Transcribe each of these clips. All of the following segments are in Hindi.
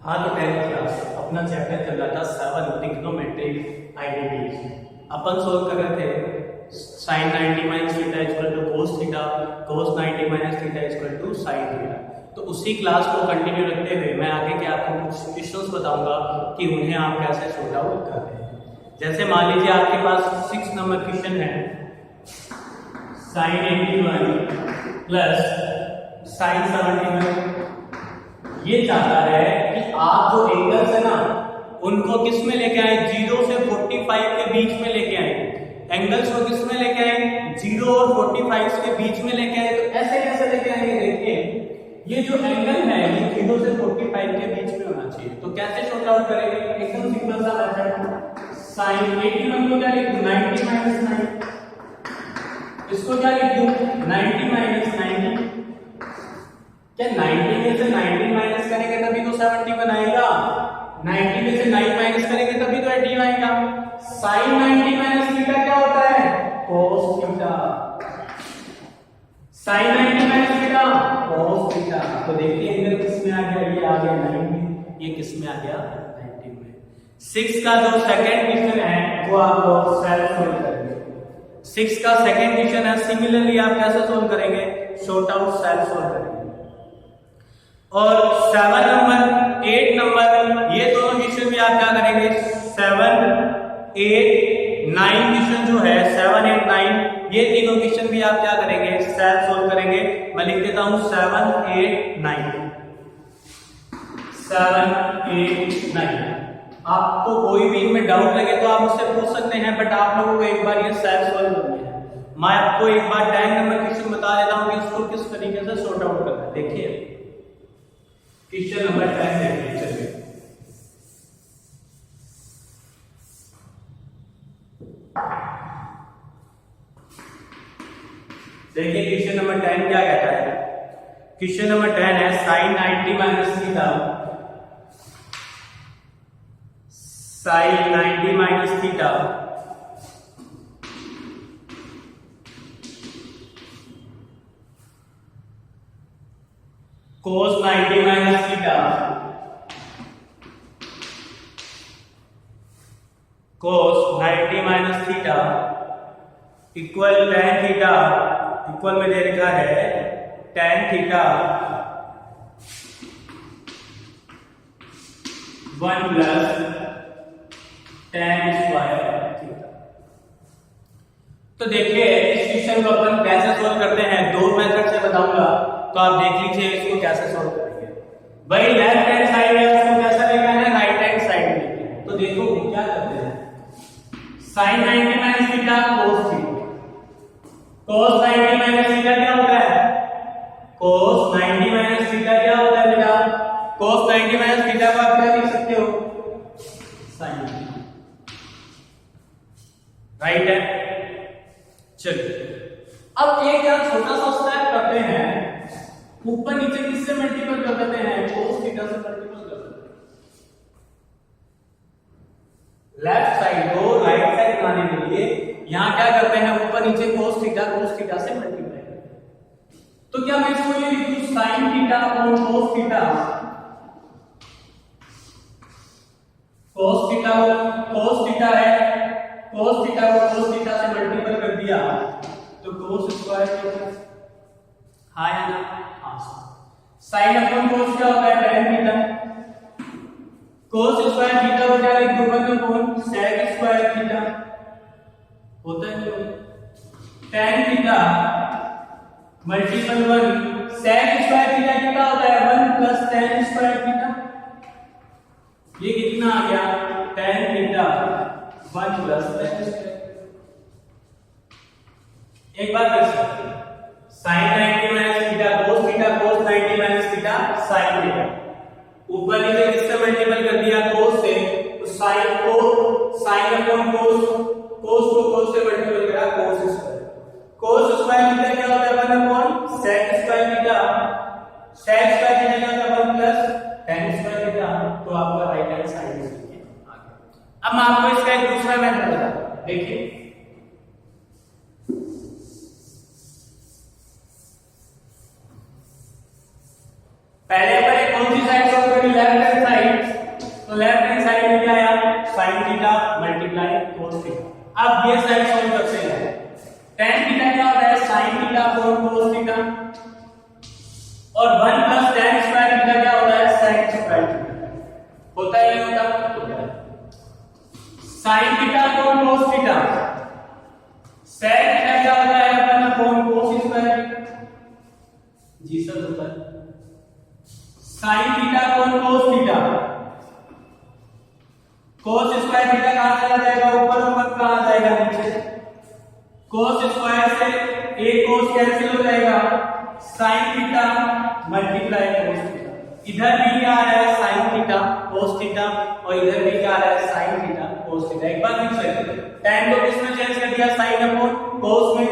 हाँ तो 10th क्लास अपना चैप्टर चल रहा था 7 ट्रिग्नोमेट्रिक आइडेंटिटीज। अपन सोल्व कर रहे थे sin 90 minus theta equal to cos theta, cos 90 minus theta equal to sin theta. तो उसी क्लास को कंटिन्यू रखते हुए मैं आगे के आपको कुछ क्वेश्चंस बताऊंगा कि उन्हें आप कैसे सॉर्ट आउट करते हैं। जैसे मान लीजिए आपके पास 6 नंबर क्वेश्चन है, sin 81 प्लस sin 71। ये चाहता है कि आप जो एंगल्स है ना उनको किस में लेके आए, 0 से 45 के बीच में लेके आए। एंगल्स को किस में लेके आए, 0 और 45 के बीच में लेके आए। तो ऐसे कैसे लेके आएंगे, देखिए ये जो एंगल है ये 0 से 45 के बीच में होना चाहिए। तो कैसे सॉर्ट आउट करेंगे, एकदम सिंपल सा मेथड। sin 81 को क्या लिखूं, 90 माइनस 9। इसको क्या लिखूं, 90 माइनस 90। क्या 90 में से 90 माइनस करेंगे तभी तो 70 बनाएगा, 90 में से 9 माइनस करेंगे तभी तो 80 आएगा। sin 90 माइनस थीटा क्या होता है, cos theta. sin 90 minus theta cos theta. तो देखिए एंगल किस में आ गया, ये आ गया 90, ये किस में आ गया 90 में। 6 का जो सेकंड क्वेश्चन है वो आप लोग सेल्फ सोल्व करेंगे। 6 का सेकंड क्वेश्चन है, सिमिलरली आप कैसे सोल्व करेंगे, सॉर्ट आउट सेल्फ सोल्व करेंगे। और 7 नंबर 8 नंबर ये दोनों क्वेश्चन भी आप क्या करेंगे, 7 8 9 क्वेश्चन जो है 7 8 9 ये तीनों क्वेश्चन भी आप क्या करेंगे, सेल्फ सोल्व करेंगे। मैं लिख देता हूं 7 8 9 7 8 9। आपको कोई भी इनमें डाउट लगे तो आप मुझसे पूछ सकते हैं, बट आप लोगों को एक बार ये सेल्फ सोल्व करनी है। मैं आपको एक बार 10 नंबर क्वेश्चन बता देता हूं कि इसको किस तरीके से सॉर्ट आउट करना है। देखिए क्वेश्चन नंबर 10 देखिए, चलिए देखिए क्वेश्चन नंबर 10 क्या कहता है। क्वेश्चन नंबर 10 है sin 90 minus theta, sin 90 minus theta cos 90 minus theta cos 90 minus theta equal tan theta, equal में दे रखा है tan theta 1 plus tan square theta. तो देखिए इस क्वेश्चन को अपन कैसे सोल्व करते हैं, दो मेथड से बताऊंगा, तो आप देख लीजिए इसको कैसे सोल्व करेंगे। भाई लेफ्ट हैंड साइड है उसको कैसा लेके आना है, राइट हैंड साइड में लेके आना है। तो देखो क्या करते हैं, sin 90 minus theta cos theta, cos 90 minus theta क्या होता है, cos 90 माइनस थीटा क्या होता है बेटा, cos 90 माइनस थीटा को आप क्या लिख सकते हो, sin थीटा, राइट है। चलिए अब एक यार छोटा सा स्टेप करते हैं, ऊपर नीचे किससे मल्टीपल कर देते हैं, cos थीटा से मल्टीपल कर देते हैं। लेफ्ट साइड को राइट साइड बनाने के लिए यहां क्या करते हैं, ऊपर नीचे cos थीटा से मल्टीप्लाई करते हैं। तो क्या मैं इसको ये लिखूं sin थीटा और cos theta, cos theta cos theta है, cos थीटा को cos थीटा से मल्टीपल कर दिया तो cos स्क्वायर थीटा, हाँ या ना, हाँ। sin अपॉन cos क्या होता है, tan theta, cos square theta को क्या लिख दूं, 1 अपॉन sec स्क्वायर थीटा होता है क्यों, tan theta multiple 1 sec square theta कितना होता है, 1 प्लस tan स्क्वायर थीटा। ये कितना आ गया, tan theta 1 plus tan square. एक बार फिर से sin 90 minus theta cos 90 minus theta sin theta, ऊपर नीचे किससे मल्टीपल कर दिया, cos से, तो sin को sin अपॉन cos, cos को cos से मल्टीपल करा cos square, cos square theta क्या होता है, 1 upon sec square theta, sec square theta क्या होता है 1 प्लस tan स्क्वायर थीटा। तो आपका राइट हैंड साइड आ गया। अब मैं आपको इसका एक दूसरा मेथड बताता हूं, देखिए पहले पर एक कौन सी साइड सॉल्व करनी, लेफ्ट हैंड साइड, तो लेफ्ट हैंड साइड में क्या आया sin theta multiply cos theta. अब ये साइड सॉल्व करते हैं, tan थीटा क्या होता है sin theta upon cos theta, और 1 प्लस tan स्क्वायर थीटा क्या होता है sec स्क्वायर थीटा, होता है नहीं होता, sin theta upon cos theta, sec theta क्या होता है अपन अपॉन cos स्क्वायर, जी सर होता है, sin theta upon cos theta, cos square theta कहां चला जाएगा ऊपर, और कहां जाएगा नीचे, cos स्क्वायर से एक cos कैंसिल हो जाएगा, sin theta multiply cos theta, इधर भी क्या आ रहा है sin थीटा cos थीटा, और इधर भी क्या आ रहा है sin थीटा cos थीटा। एक बार फिर से tan को किस में चेंज कर दिया, sin अपॉन cos में,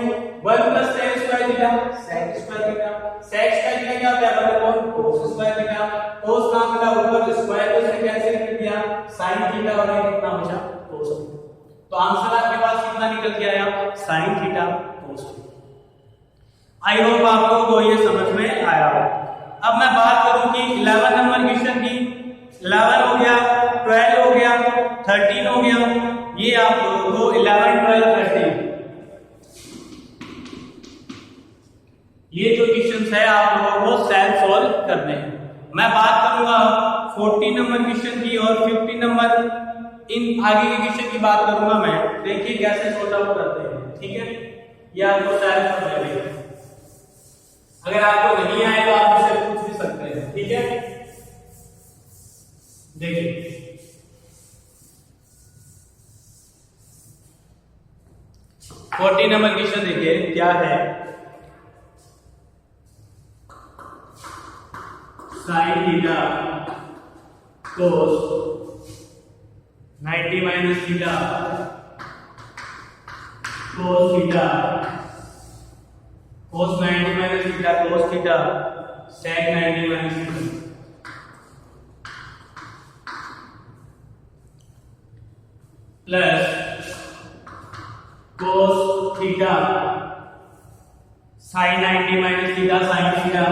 1 plus tan square theta sec square theta, sec square theta क्या होता है 1 upon cos square theta, cos कहां मिला ऊपर, स्क्वायर को से कैंसिल कर दिया, sin थीटा और ये कितना बचा cos थीटा, तो आंसर आपके पास कितना निकल के आया sin theta cos theta. I hope आपको ये समझ में आया हो। अब मैं बात करूं कि 11 नंबर क्वेश्चन की, 11 हो गया, 12 हो गया, 13 हो गया, ये आप लोगों को 11 12 13 ये जो क्वेश्चंस है आप लोगों को सेल्फ सॉल्व करने हैं। मैं बात करूंगा 14 नंबर क्वेश्चन की और 15 नंबर, इन आगे के क्वेश्चन की बात करूंगा मैं, देखिए कैसे सॉल्व आउट करते हैं, ठीक है, ये आपको सेल्फ सॉल्व करना है, अगर आपको नहीं आए तो आप मुझसे पूछ भी सकते हैं, ठीक है। देखिए 14 नंबर क्वेश्चन देखिए क्या है, sin theta cos 90 minus theta cos theta, cos 90 minus theta cos theta, sec 90 minus theta, plus cos theta sin 90 minus theta sin theta,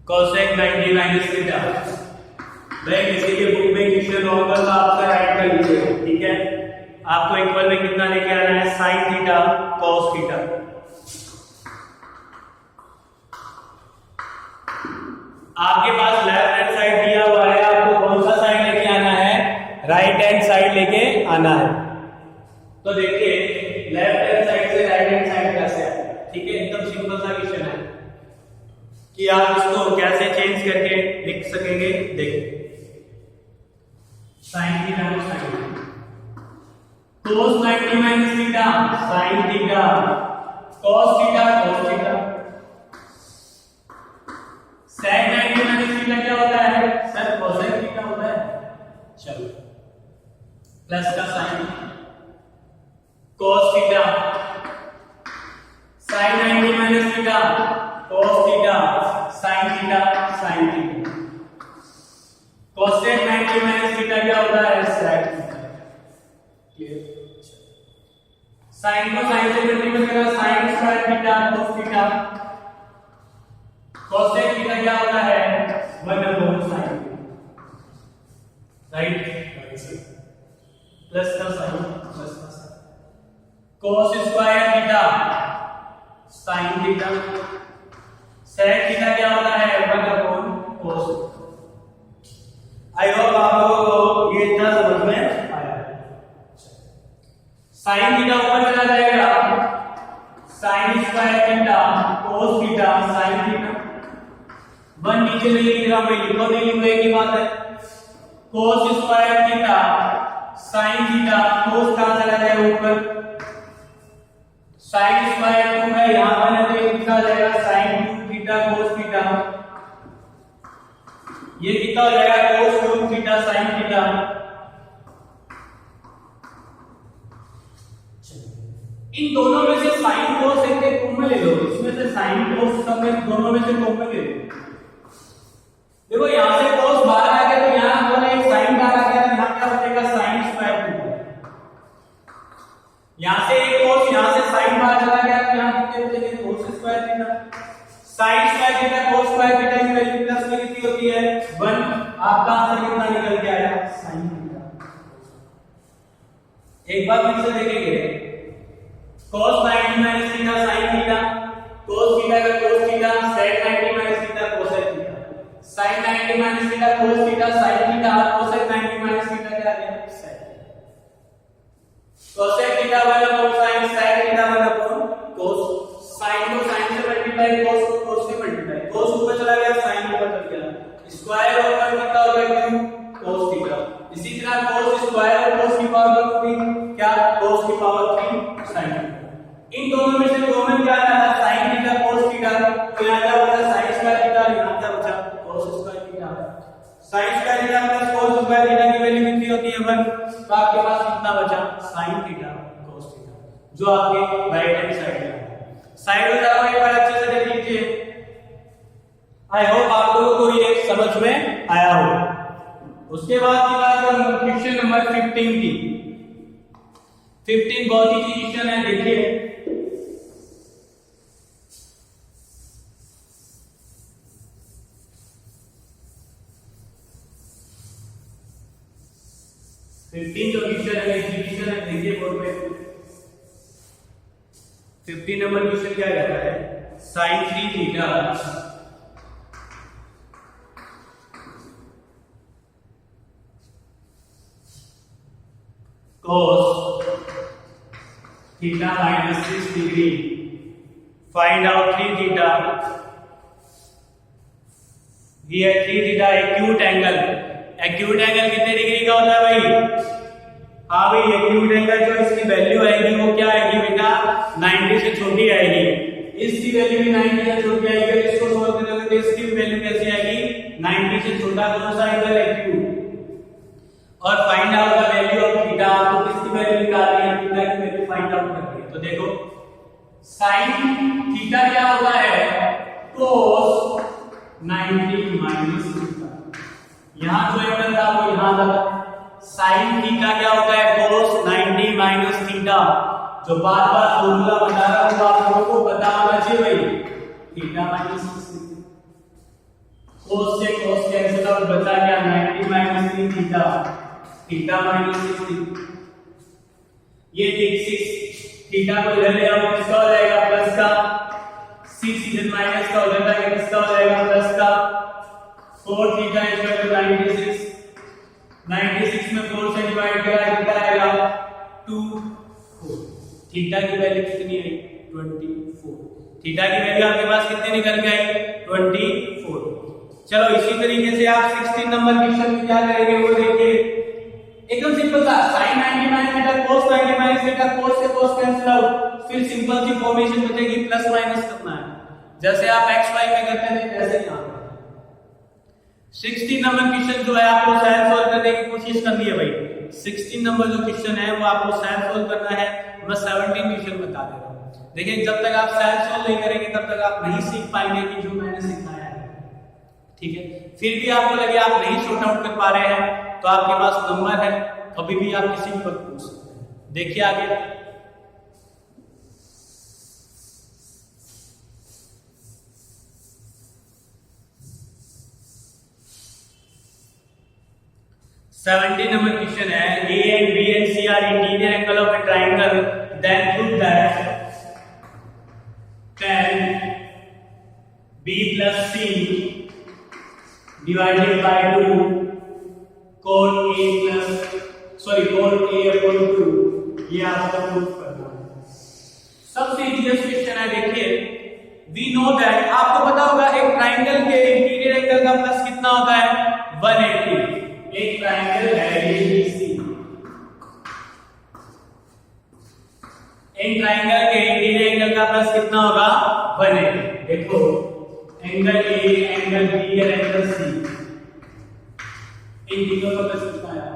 cosec 90 minus theta. भाई किसी के बुक में क्वेश्चन होगा तो आपका राइट कर लीजिएगा, ठीक है। आपको इक्वल में कितना लेके आना है sin थीटा cos थीटा, आपके पास लेफ्ट हैंड साइड दिया हुआ है, आपको कौन सा साइड लेके आना है, राइट हैंड साइड लेके आना है। तो देखिए लेफ्ट हैंड साइड से राइट हैंड साइड कैसे आए, ठीक है, एकदम सिंपल सा क्वेश्चन है कि आप इसको कैसे चेंज करके लिख सकेंगे। देखिए sin थीटा को sin cos 90 minus theta sin theta, cos theta cos theta, sec 90 minus theta क्या होता है सर cosec थीटा होता है, चलो प्लस का sin cos theta sin 90 minus theta cos theta sin theta sin theta, cosec 90 minus theta क्या होता है sec थीटा, क्लियर। sin को sin से मल्टीप्लाई करा sin square theta cos theta, cosec theta क्या होता है 1/sin थीटा, राइट, प्लस का sin प्लस का sin, cos square theta sin theta, sec theta क्या होता है 1/cos। आई होप आप लोगों को ये इतना समझ में आया। sin थीटा ऊपर चला जाएगा, sin square theta cos theta sin theta, 1 नीचे नहीं लिख रहा मैं, लिखो नहीं लिखो एक ही बात है, cos square theta sin theta, cos कहां चला जाएगा ऊपर, sin स्क्वायर 2 है यहां पर नहीं तो लिखा जाएगा sin 2 थीटा cos थीटा, ये कितना हो जाएगा cos 2 थीटा sin थीटा। इन दोनों में से sin cos एक कॉमन ले लो, इसमें से sin cos सब में दोनों में से कॉमन ले लो। देखो यहां से cos बाहर आ गया तो यहां पर एक sin बाहर आ गया तो यहां क्या बचेगा sin स्क्वायर थीटा, यहां से एक cos यहाँ से साइन बाहर चला गया तो यहाँ कितने बचेंगे cos square theta. Sine square theta cos square theta की वैल्यू प्लस में कितनी होती है 1। आपका आंसर कितना निकल के आया sin थीटा। एक बार फिर से देखेंगे cos 90 minus theta sin theta, cos theta का cos theta, sec 90 minus theta cosec theta, sin 90 minus theta cos theta sin theta, cosec 90 minus theta क्या आ गया sec। cosec थीटा वाला अपॉन sin, sec थीटा वाला अपॉन cos। sin को sin से मल्टीप्लाई, cos को cos से मल्टीप्लाई, cos ऊपर चला गया sin ऊपर चल गया, स्क्वायर ओवर कितना हो गया क्यों cos थीटा। इसी तरह cos स्क्वायर और cos की पावर 3 क्या cos की पावर 3 sin थीटा। इन दोनों में से कॉमन क्या आता है sin थीटा cos थीटा, तो यहां क्या बचा sin स्क्वायर थीटा, यहां क्या बचा cos square theta. sin square theta plus cos square theta की वैल्यू कितनी होती है 1, तो आपके पास कितना बचा sin थीटा cos थीटा, जो आपके राइट हैंड साइड में है। साइड हो जाओ एक बार अच्छे से देख लीजिए। आई होप आप लोगों को ये समझ में आया हो। उसके बाद की बात करूं क्वेश्चन नंबर 15 की। 15 बहुत ही क्वेश्चन है, देखिए 15 जो क्वेश्चन है एग्जीक्यूशन है, देखिए बोर्ड पे 15 नंबर क्वेश्चन क्या कहता है sin 3 theta cos theta minus 6 degree, find out 3 theta. ये 3 theta acute angle, acute angle कितने डिग्री का होता है भाई? हाँ भाई एक्यूट एंगल जो इसकी वैल्यू आएगी वो क्या आएगी बेटा 90 से छोटी आएगी। इसकी वैल्यू भी 90 से छोटी आएगी, इसको सोल्व करेंगे तो इसकी वैल्यू कैसी आएगी 90 से छोटा कौन सा एंगल एक्यूट। और find out the value of theta, आपको किसकी वैल्यू निकालनी है थीटा की वैल्यू फाइंड आउट करनी है। तो देखो sin थीटा क्या होता है cos 90 माइनस थीटा, यहां जो एंगल था वो यहां था। sin थीटा क्या होता है cos 90 माइनस थीटा, जो बार बार फॉर्मूला बता रहा हूं आप लोगों को पता होना चाहिए भाई, थीटा माइनस cos से cos कैंसिल आउट बचा क्या 90 माइनस थीटा, थीटा माइनस 6। ये देख 6 थीटा को इधर ले आओ किसका हो जाएगा प्लस का, 6 इधर माइनस का उधर जाएगा किसका हो जाएगा प्लस का। 4 थीटा इक्वल टू 96, 96 में 4 से डिवाइड करा कितना आएगा 2 4। थीटा की वैल्यू कितनी आई 24। थीटा की वैल्यू आपके पास कितनी निकल के आई 24। चलो इसी तरीके से आप 16 नंबर क्वेश्चन में क्या करेंगे वो देखिए, एकदम सिंपल था sin 90 minus theta cos 90 minus theta, cos से cos कैंसिल आउट, फिर सिंपल सी फॉर्मेशन बचेगी प्लस माइनस करना है, जैसे आप x y में करते थे वैसे यहां 16 नंबर क्वेश्चन जो है आपको सैन सॉल्व करने की कोशिश करनी है भाई। 16 नंबर जो क्वेश्चन है वो आपको सैन सॉल्व करना है, मैं 17 क्वेश्चन बता दे रहा हूं। देखिए जब तक आप सैन सॉल्व नहीं करेंगे तब तक आप नहीं सीख पाएंगे कि जो मैंने सिखाया है, ठीक है। फिर भी आपको लगे आप नहीं शॉर्ट आउट कर पा रहे हैं तो आपके पास नंबर है, कभी भी आप किसी भी वक्त पूछ सकते हैं। देखिए आगे सेवेंटी नंबर क्वेश्चन है, A and B and C are interior angle of a triangle, then prove that tan B plus C divided by 2 cot A upon 2, ये आपको प्रूफ करना है। सबसे इजीएस्ट क्वेश्चन है, देखिए वी नो दैट, आपको पता होगा एक ट्राइंगल के इंटीरियर एंगल का प्लस कितना होता है 180। एक ट्राइंगल है ABC, एक ट्राइंगल के इंटीरियर एंगल का प्लस कितना होगा 180। देखो एंगल A, एंगल B और एंगल C, इन तीनों का प्लस कितना है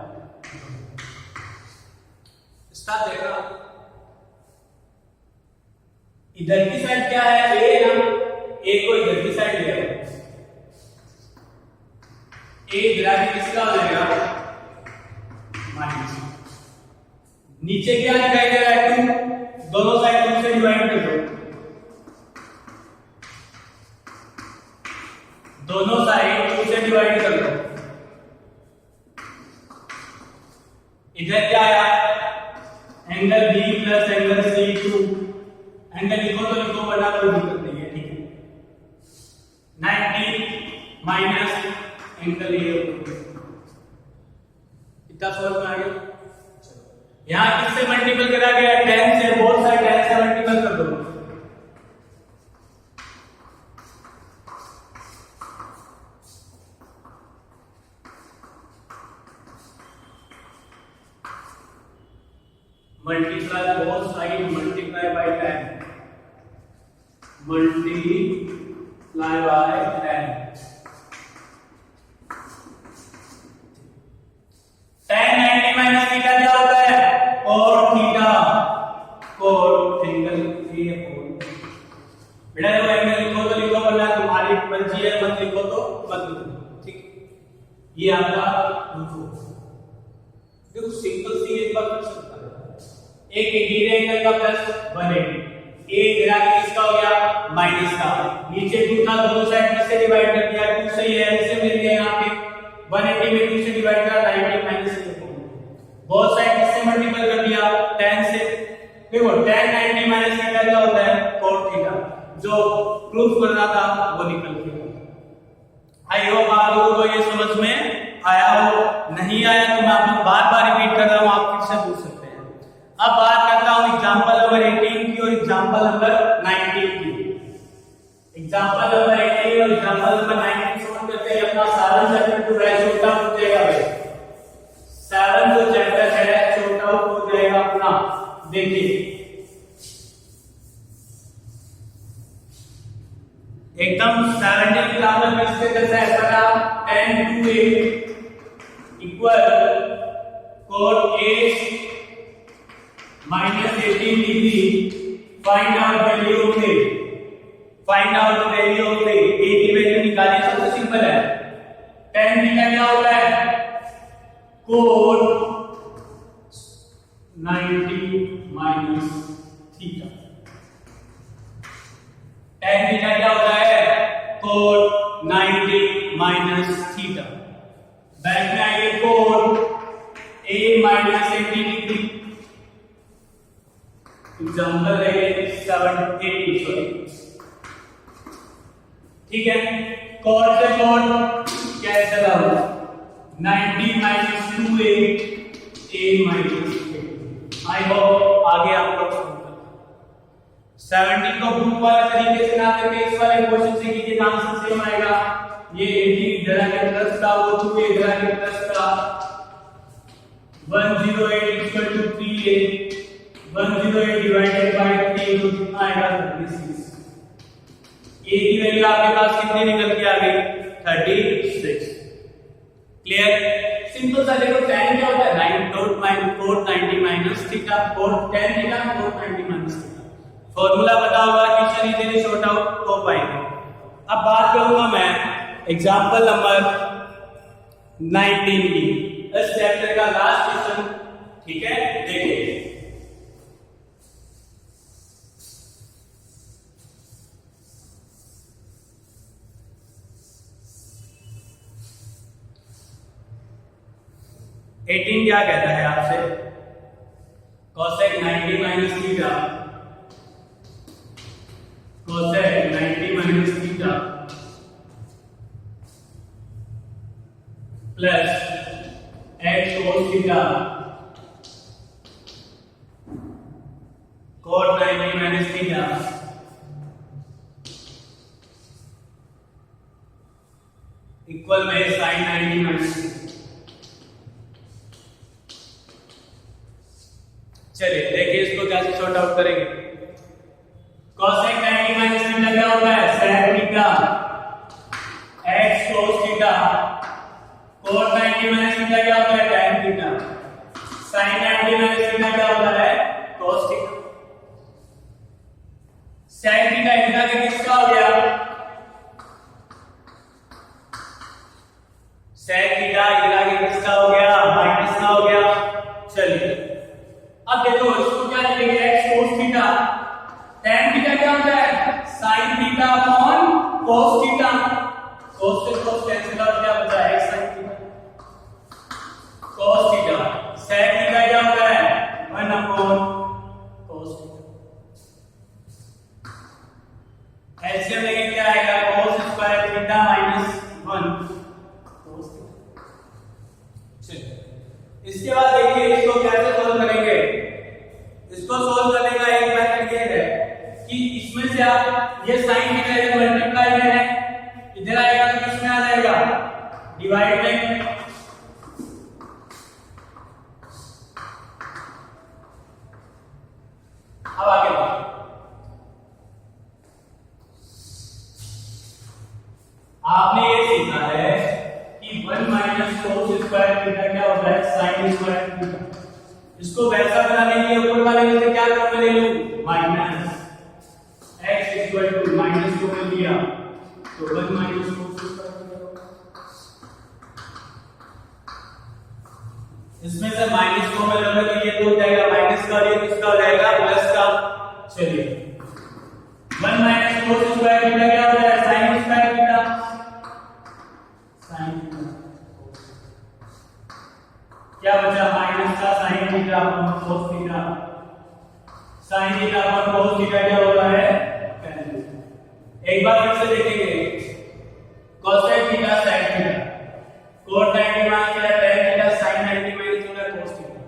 स्टार्ट देखा। इधर की साइड क्या है A है ना, A को इधर की साइड ले आओ, A ग्राफ किसका हो जाएगा माइनस, नीचे क्या दिखाई दे रहा है 2, दोनों साइड 2 से डिवाइड कर दो, दोनों साइड 2 से डिवाइड कर दो। इधर क्या आया, angle b plus angle c two, angle लिखो तो लिखो वरना कोई दिक्कत नहीं है, ठीक है। 90 माइनस एंगल ए, इतना समझ में आ गया। यहां किससे मल्टीपल करा गया, 10 से, बोथ साइड 10 से मल्टीपल कर दो। multiply both side, multiply by 10, multiply by 10, 10 90 minus theta क्या होता है, cot theta, cot angle A upon, बेटा जब एंगल लिखो तो लिखो वरना तुम्हारी मर्जी है, मत लिखो तो मत लिखो, ठीक। ये आपका देखो सिंपल सी एक बात कर सकता है, एक गिरे एंगल का प्लस 180, एक गिरा के किसका हो गया माइनस का, नीचे 2 था, दोनों साइड में से डिवाइड कर दिया, 2 सही है, इससे मिल गया यहाँ पे 180 में 2 से डिवाइड करा 90 माइनस से, बहुत साइड किससे मल्टीपल कर दिया 10 से। देखो 10 90 माइनस थीटा क्या होता है, cot थीटा, जो प्रूफ करना था वो निकल गया। आई होप आप लोगों को ये समझ में आया हो, नहीं आया तो मैं आपको बार-बार रिपीट कर रहा हूं, आप फिर से पूछ सकते हैं। अब बात करता हूं एग्जांपल नंबर 18 की और एग्जांपल नंबर 19 की। एग्जांपल नंबर 18 और एग्जांपल नंबर 19 समझ करते हैं अपना 7 चैप्टर टू है छोटा हो जाएगा भाई, 7 जो चैप्टर है छोटा हो जाएगा अपना। देखिए एकदम 17 ग्राम में किससे करता है पता, 10 to 8 equal cot A minus 18 degree, find out value of A, find out the value of A, A की वैल्यू निकालिए, सबसे सिंपल है। 10 थीटा क्या होता है, cot 90 minus थीटा, 10 थीटा क्या होता है, cot 90 minus थीटा, बैक में आएंगे cot A minus 80 degree, example रहेंगे 780 सॉरी, ठीक है। cot से cot cancel out, 90 minus 2a, a minus 8। I hope आगे आप लोग 70 को ग्रुप वाले तरीके से ना करके इस वाले क्वेश्चन से कीजिए, आंसर सेम आएगा। ये 80 इधर आके प्लस का, वो 2a इधर आके प्लस का, 108 equal to 3a, 108 divided by 3 तो कितना आएगा 36। a की वैल्यू आपके पास कितनी निकल के आ गई 36। क्लियर, सिंपल सा। देखो tan क्या होता है, 9 cot 90 minus theta, cot tan theta cot 90 minus theta. Formula पता होगा, क्वेश्चन इजीली सॉर्ट आउट हो पाएंगे। अब बात करूंगा मैं एग्जांपल नंबर 19 की, इस चैप्टर का लास्ट क्वेश्चन, ठीक है। देखिए 18 क्या कहता है आपसे, cosec 90 minus theta, cosec 90 minus theta plus x cos theta cot 90 minus theta equal में sin 90 माइनस थीटा। चलिए देखिए इसको कैसे सॉर्ट आउट करेंगे। cosec 90 माइनस थीटा क्या होता है, sec theta, x cos theta, cot 90 minus theta क्या होता है, tan theta, sin 90 minus theta क्या होता है, cos थीटा। sec थीटा इधर आके किसका हो गया, sec थीटा इधर आके किसका हो गया, माइनस का हो गया। चलिए अब देखो इसको क्या लिखेंगे, x cos theta tan theta क्या होता है sin theta upon cos theta, cos से cos कैंसिल आउट, क्या बचा है sin theta cos theta, sec theta क्या होता है 1 अपॉन cos थीटा। एलसीएम लेंगे क्या आएगा cos square theta minus 1 cos theta. चलिए इसके बाद देखिए इसको कैसे सॉल्व करेंगे। इसको सॉल्व करने का एक मेथड ये है कि इसमें से आप ये sin थीटा इधर मल्टीप्लाई में है, इधर आएगा तो किसमें आ जाएगा डिवाइड में। अब आगे बढ़ो, आपने ये सीखा है कि 1 माइनस cos स्क्वायर थीटा क्या होता है sin स्क्वायर थीटा। इसको वैसा बनाने के लिए ऊपर वाले में से क्या टर्म में ले लूं minus x equal to minus को ले लिया तो 1 माइनस cos स्क्वायर। इसमें से माइनस को में लोगे तो ये तो हो जाएगा माइनस का, ये किसका हो जाएगा प्लस का। चलिए 1 माइनस cos स्क्वायर थीटा क्या होता है sin स्क्वायर थीटा, sin क्या बचा माइनस का sin theta upon cos theta, sin theta upon cos theta क्या होता है tan थीटा। एक बार फिर से देखेंगे cosec theta sin theta, cos 90 minus theta tan theta, sin 90 minus theta cos theta,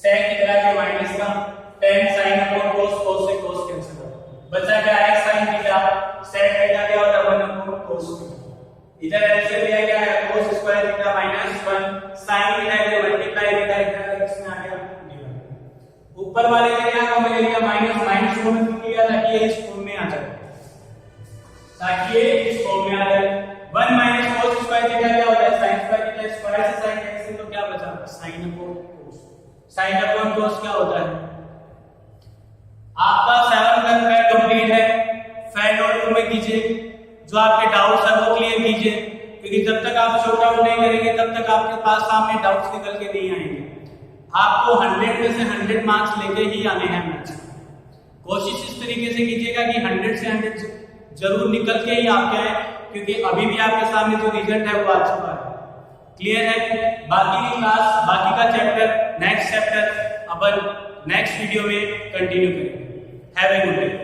sec theta के माइनस का tan sin upon cos, cos से cos कैंसिल हो बचा क्या है sin थीटा, sec थीटा क्या होता है 1 अपॉन cos थीटा। इधर एलसीएम लिया क्या है cos square theta minus 1 sin theta के मल्टीप्लाई थीटा इधर इसमें आ गया डिवाइड। ऊपर वाले से क्या कॉमन ले लिया माइनस, माइनस को में किया ताकि ये इस फॉर्म में आ जाए, ताकि ये इस फॉर्म में आ जाए। 1 माइनस cos स्क्वायर थीटा क्या होता है sin स्क्वायर थीटा, स्क्वायर से sin कैंसिल तो क्या बचा sin upon cos, sin upon cos क्या होता है। आपका 7 का फैक्ट कंप्लीट है, फैक्ट नोटबुक में कीजिए, जो आपके डाउट्स है वो क्लियर कीजिए, क्योंकि जब तक आप शॉर्ट आउट नहीं करेंगे तब तक आपके पास सामने डाउट्स निकल के नहीं आएंगे। आपको 100 में से 100 मार्क्स लेके ही आने हैं मैथ्स। कोशिश इस तरीके से कीजिएगा कि 100 से 100 जरूर निकल के ही आपके आए, क्योंकि अभी भी आपके सामने जो रिजल्ट है वो आ चुका है। क्लियर है। बाकी की क्लास, बाकी का चैप्टर, नेक्स्ट चैप्टर अपन नेक्स्ट वीडियो में कंटिन्यू करेंगे। Have a good day.